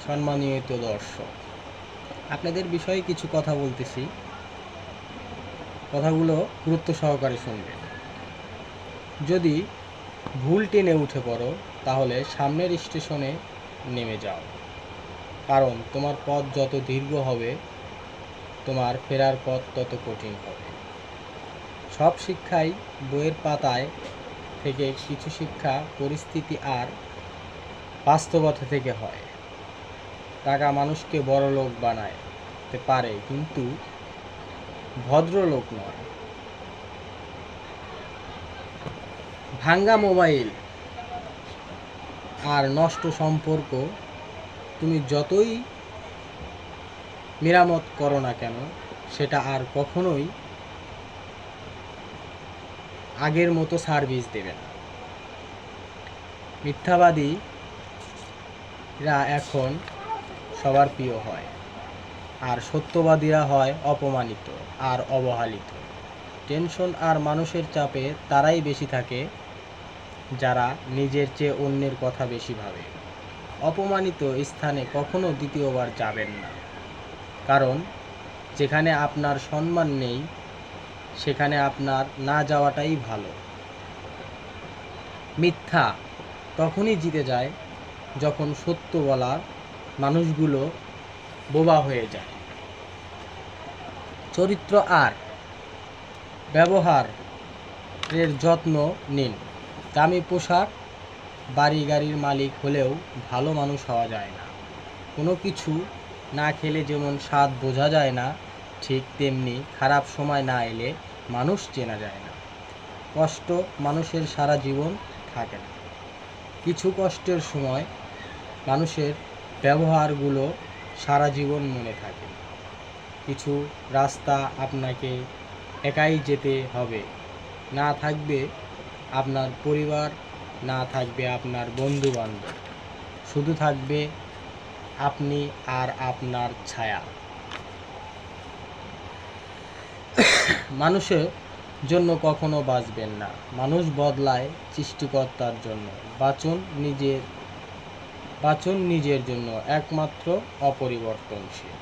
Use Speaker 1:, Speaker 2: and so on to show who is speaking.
Speaker 1: সম্মানিত দর্শক, আপনাদের বিষয়ে কিছু কথা বলতেছি, কথাগুলো গুরুত্ব সহকারে শুনবেন। যদি ভুল ট্রেনে উঠে পড়ো তাহলে সামনের স্টেশনে নেমে যাও, কারণ তোমার পথ যত দীর্ঘ হবে তোমার ফেরার পথ তত কঠিন হবে। সব শিক্ষাই বইয়ের পাতায় থেকে, কিছু শিক্ষা পরিস্থিতি আর বাস্তবতা থেকে হয়। টাকা মানুষকে বড়লোক বানাতে পারে, কিন্তু ভদ্রলোক নয়। ভাঙ্গা মোবাইল আর নষ্ট সম্পর্ক তুমি যতই মেরামত করো না কেন, সেটা আর কখনোই আগের মতো সার্ভিস দেবে না। মিথ্যাবাদীরা এখন সবার প্রিয় হয়, আর সত্যবাদীরা হয় অপমানিত আর অবহেলিত। টেনশন আর মানুষের চাপে তারাই বেশি থাকে যারা নিজের চেয়ে অন্যের কথা বেশি ভাবে। অপমানিত স্থানে কখনো দ্বিতীয়বার যাবেন না, কারণ যেখানে আপনার সম্মান নেই সেখানে আপনার না যাওয়াটাই ভালো। মিথ্যা তখনই জিতে যায় যখন সত্য বলার মানুষগুলো বোবা হয়ে যায়। চরিত্র আর ব্যবহারের যত্ন নিন। দামি পোশাক, বাড়ি গাড়ির মালিক হলেও ভালো মানুষ হওয়া যায় না। কোনো কিছু না খেলে যেমন স্বাদ বোঝা যায় না, ঠিক তেমনি খারাপ সময় না এলে মানুষ চেনা যায় না। কষ্ট মানুষের সারা জীবন থাকে না, কিছু কষ্টের সময় মানুষের ব্যবহারগুলো সারা জীবন মনে থাকে। কিছু রাস্তা আপনাকে একাই যেতে হবে, না থাকবে আপনার পরিবার, না থাকবে আপনার বন্ধু বান্ধব, শুধু থাকবে আপনি আর আপনার ছায়া। মানুষের জন্য কখনো বাঁচবেন না, মানুষ বদলায় সৃষ্টিকর্তার জন্য। বাঁচুন নিজের জন্য, একমাত্র অপরিবর্তনশীল।